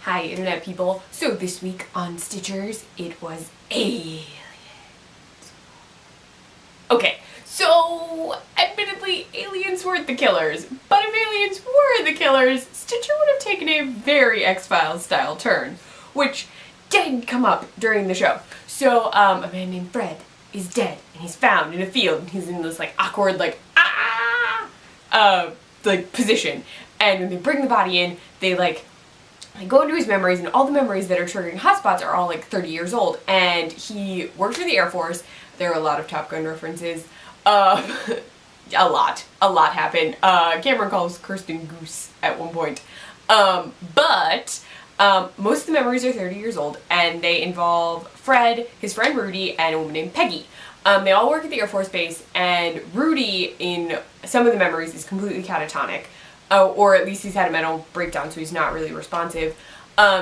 Hi internet people. So this week on Stitchers, it was aliens. Okay, so admittedly aliens weren't the killers, but if aliens were the killers, Stitcher would have taken a very X-Files style turn, which did come up during the show. So a man named Fred is dead, and he's found in a field, and he's in this like awkward like position, and when they bring the body in, they go into his memories, and all the memories that are triggering hotspots are all like 30 years old, and he worked for the Air Force. There are a lot of Top Gun references. A lot happened. Cameron calls Kirsten Goose at one point. But most of the memories are 30 years old, and they involve Fred, his friend Rudy, and a woman named Peggy. They all work at the Air Force Base, and Rudy, in some of the memories, is completely catatonic. Or at least he's had a mental breakdown, so he's not really responsive.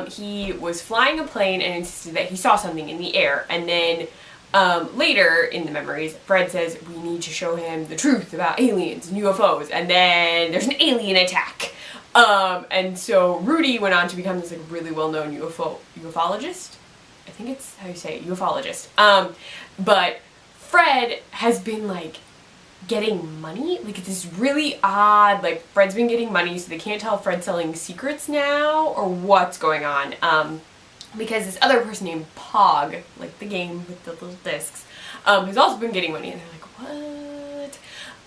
He was flying a plane and insisted that he saw something in the air, and then later in the memories, Fred says we need to show him the truth about aliens and UFOs, and then there's an alien attack. And so Rudy went on to become this like really well-known ufologist. I think it's how you say it, ufologist. But Fred has been like getting money, like it's this really odd, like Fred's been getting money, so they can't tell if Fred's selling secrets now or what's going on, because this other person named Pog, like the game with the little discs, has also been getting money, and they're like,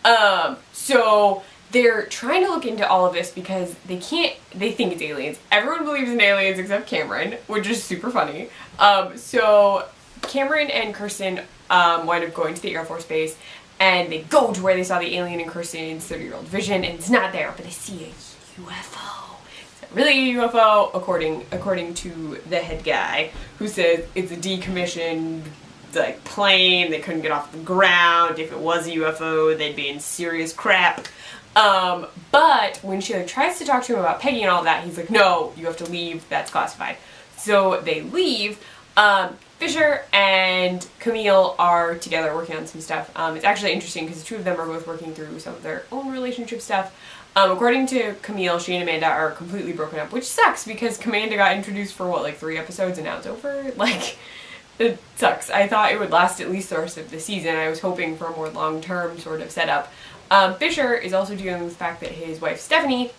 what? So they're trying to look into all of this because they think it's aliens. Everyone believes in aliens except Cameron, which is super funny. So Cameron and Kirsten wind up going to the Air Force Base, and they go to where they saw the alien in Kirsten's 30-year-old vision, and it's not there, but they see a UFO. It's not really a UFO, according to the head guy, who says it's a decommissioned like plane. They couldn't get off the ground. If it was a UFO, they'd be in serious crap. But when she tries to talk to him about Peggy and all that, he's like, no, you have to leave. That's classified. So they leave. Fisher and Camille are together working on some stuff. It's actually interesting because the two of them are both working through some of their own relationship stuff. According to Camille, she and Amanda are completely broken up, which sucks because Amanda got introduced for what, like 3 episodes, and now it's over? Like, it sucks. I thought it would last at least the rest of the season. I was hoping for a more long-term sort of setup. Fisher is also dealing with the fact that his wife Stephanie,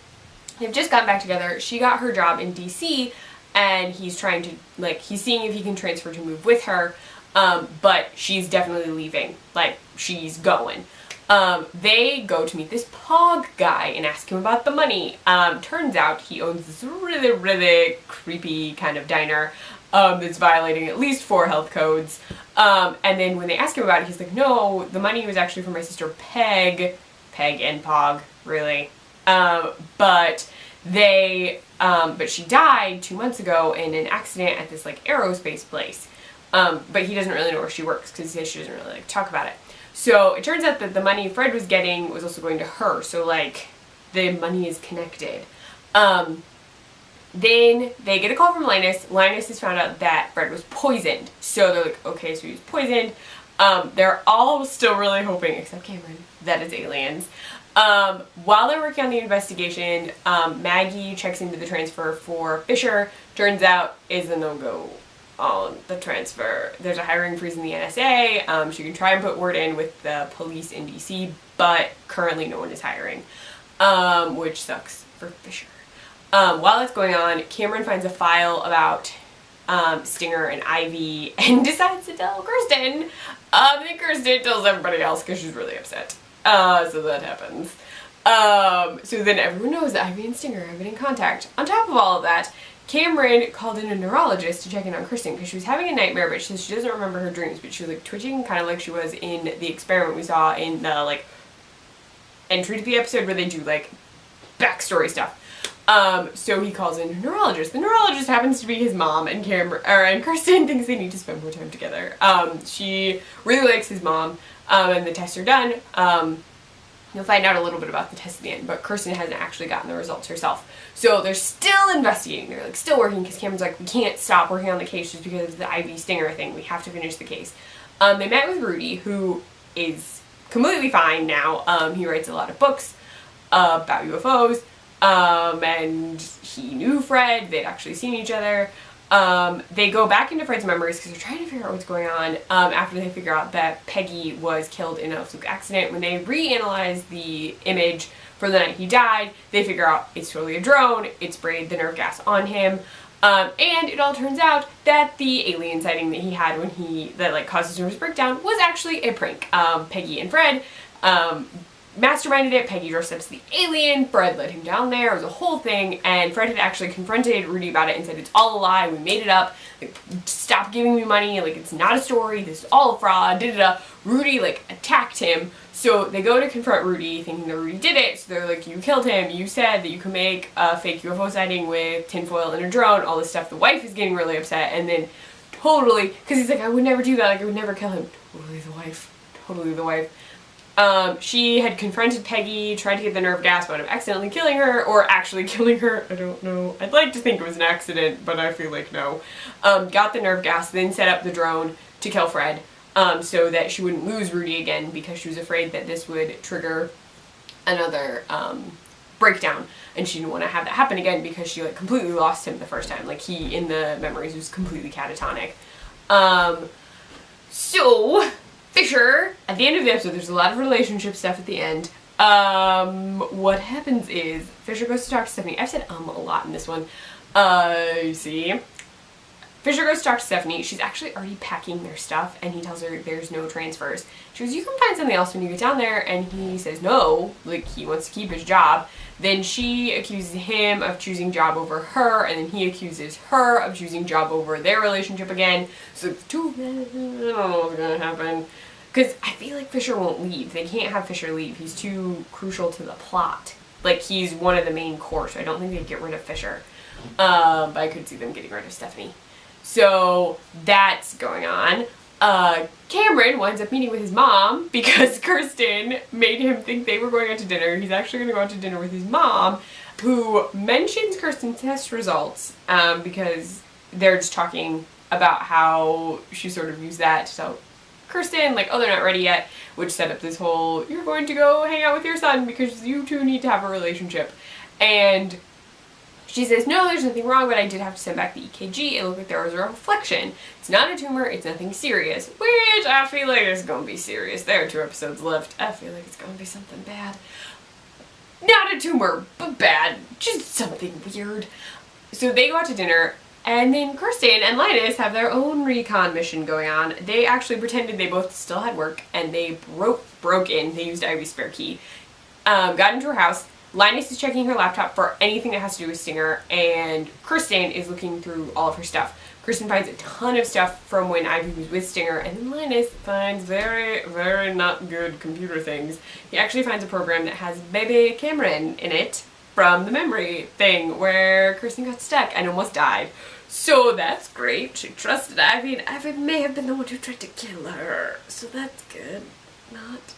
they've just gotten back together. She got her job in DC, and he's trying to, he's seeing if he can transfer to move with her, but she's definitely leaving. Like, she's going. They go to meet this Pog guy and ask him about the money. Turns out he owns this really, really creepy kind of diner that's violating at least 4 health codes. And then when they ask him about it, he's like, no, the money was actually for my sister Peg and Pog, really. But she died 2 months ago in an accident at this like aerospace place. But he doesn't really know where she works because he says she doesn't really talk about it. So it turns out that the money Fred was getting was also going to her. So the money is connected. Then they get a call from Linus. Linus has found out that Fred was poisoned. So they're like, okay, so he was poisoned. They're all still really hoping, except Cameron, that it's aliens. While they're working on the investigation, Maggie checks into the transfer for Fisher. Turns out is a no-go on the transfer. There's a hiring freeze in the NSA. She can try and put word in with the police in DC, but currently no one is hiring, which sucks for Fisher. While that's going on, Cameron finds a file about Stinger and Ivy and decides to tell Kirsten. Then Kirsten tells everybody else because she's really upset. So that happens. So then everyone knows that Ivy and Stinger have been in contact. On top of all of that, Cameron called in a neurologist to check in on Kirsten because she was having a nightmare, but she says she doesn't remember her dreams, but she was twitching kind of like she was in the experiment we saw in the entry to the episode where they do backstory stuff. So he calls in a neurologist. The neurologist happens to be his mom, and Kirsten thinks they need to spend more time together. She really likes his mom, and the tests are done. You'll find out a little bit about the test at the end, but Kirsten hasn't actually gotten the results herself. So they're still investigating. They're still working because Cameron's like, we can't stop working on the case just because of the Ivy Stinger thing. We have to finish the case. They met with Rudy, who is completely fine now. He writes a lot of books about UFOs. and he knew Fred. They'd actually seen each other. They go back into Fred's memories because they're trying to figure out what's going on, after they figure out that Peggy was killed in a fluke accident. When they reanalyze the image from the night he died, they figure out it's totally a drone, it sprayed the nerve gas on him, and it all turns out that the alien sighting that he had that like caused his nervous breakdown was actually a prank. Peggy and Fred, masterminded it. Peggy dressed up as the alien, Fred led him down there, it was a whole thing, and Fred had actually confronted Rudy about it and said, it's all a lie, we made it up, like, stop giving me money, like, it's not a story, this is all a fraud, da-da-da. Rudy, like, attacked him, so they go to confront Rudy, thinking that Rudy did it, so they're like, you killed him, you said that you could make a fake UFO sighting with tinfoil and a drone, all this stuff. The wife is getting really upset, and then totally, because he's like, I would never do that, like, I would never kill him. Totally the wife. She had confronted Peggy, tried to get the nerve gas, wound up accidentally killing her, or actually killing her, I don't know. I'd like to think it was an accident, but I feel like no. Got the nerve gas, then set up the drone to kill Fred, so that she wouldn't lose Rudy again, because she was afraid that this would trigger another, breakdown, and she didn't want to have that happen again because she, like, completely lost him the first time. Like, he, in the memories, was completely catatonic. So Fisher, at the end of the episode, there's a lot of relationship stuff at the end. What happens is Fisher goes to talk to Stephanie. I've said a lot in this one. You see. Fisher goes to talk to Stephanie. She's actually already packing their stuff, and he tells her there's no transfers. She goes, you can find something else when you get down there, and he says no, like, he wants to keep his job. Then she accuses him of choosing job over her, and then he accuses her of choosing job over their relationship again. So it's too, I don't know what's gonna happen. Because I feel like Fisher won't leave. They can't have Fisher leave. He's too crucial to the plot. Like, he's one of the main core, so I don't think they'd get rid of Fisher. But I could see them getting rid of Stephanie. So that's going on. Cameron winds up meeting with his mom because Kirsten made him think they were going out to dinner. He's actually going to go out to dinner with his mom, who mentions Kirsten's test results, because they're just talking about how she sort of used that to tell Kirsten, like, oh, they're not ready yet, which set up this whole, you're going to go hang out with your son because you two need to have a relationship. And she says, no, there's nothing wrong, but I did have to send back the EKG. It looked like there was a reflection. It's not a tumor, it's nothing serious, which I feel like is going to be serious. There are 2 episodes left. I feel like it's going to be something bad. Not a tumor, but bad. Just something weird. So they go out to dinner, and then Kirsten and Linus have their own recon mission going on. They actually pretended they both still had work, and they broke in. They used Ivy's spare key. Got into her house. Linus is checking her laptop for anything that has to do with Stinger, and Kirsten is looking through all of her stuff. Kirsten finds a ton of stuff from when Ivy was with Stinger, and then Linus finds very, very not good computer things. He actually finds a program that has baby Cameron in it from the memory thing where Kirsten got stuck and almost died. So that's great. She trusted Ivy, and Ivy may have been the one who tried to kill her. So that's good. Not.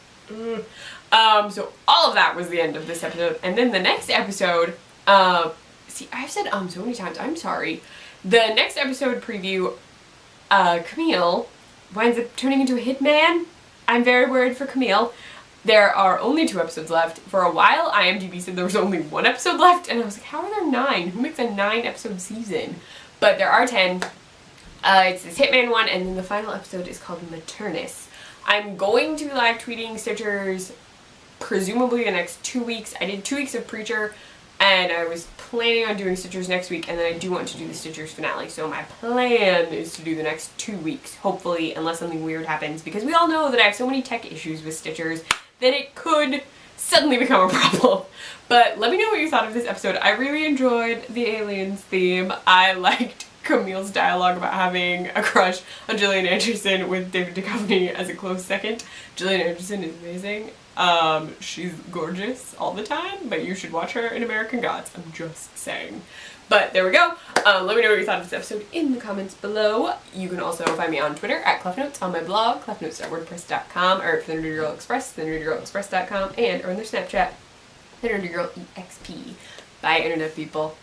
So all of that was the end of this episode, and then the next episode, see, I've said so many times, I'm sorry. The next episode preview, Camille winds up turning into a hitman. I'm very worried for Camille. There are only 2 episodes left. For a while, IMDb said there was only 1 episode left, and I was like, how are there 9? Who makes a 9-episode season? But there are 10. It's this hitman one, and then the final episode is called Maternus. I'm going to be live tweeting Stitchers presumably the next 2 weeks. I did 2 weeks of Preacher, and I was planning on doing Stitchers next week, and then I do want to do the Stitchers finale. So my plan is to do the next 2 weeks, hopefully, unless something weird happens, because we all know that I have so many tech issues with Stitchers that it could suddenly become a problem. But let me know what you thought of this episode. I really enjoyed the aliens theme. I liked Camille's dialogue about having a crush on Gillian Anderson with David Duchovny as a close second. Gillian Anderson is amazing. She's gorgeous all the time, but you should watch her in American Gods. I'm just saying. But there we go. Let me know what you thought of this episode in the comments below. You can also find me on Twitter at ClefNotes, on my blog, clefnotes.wordpress.com, or for the Nerdy Girl Express, thenerdygirlexpress.com, and or on their Snapchat, thenerdygirlexp. Bye, internet people.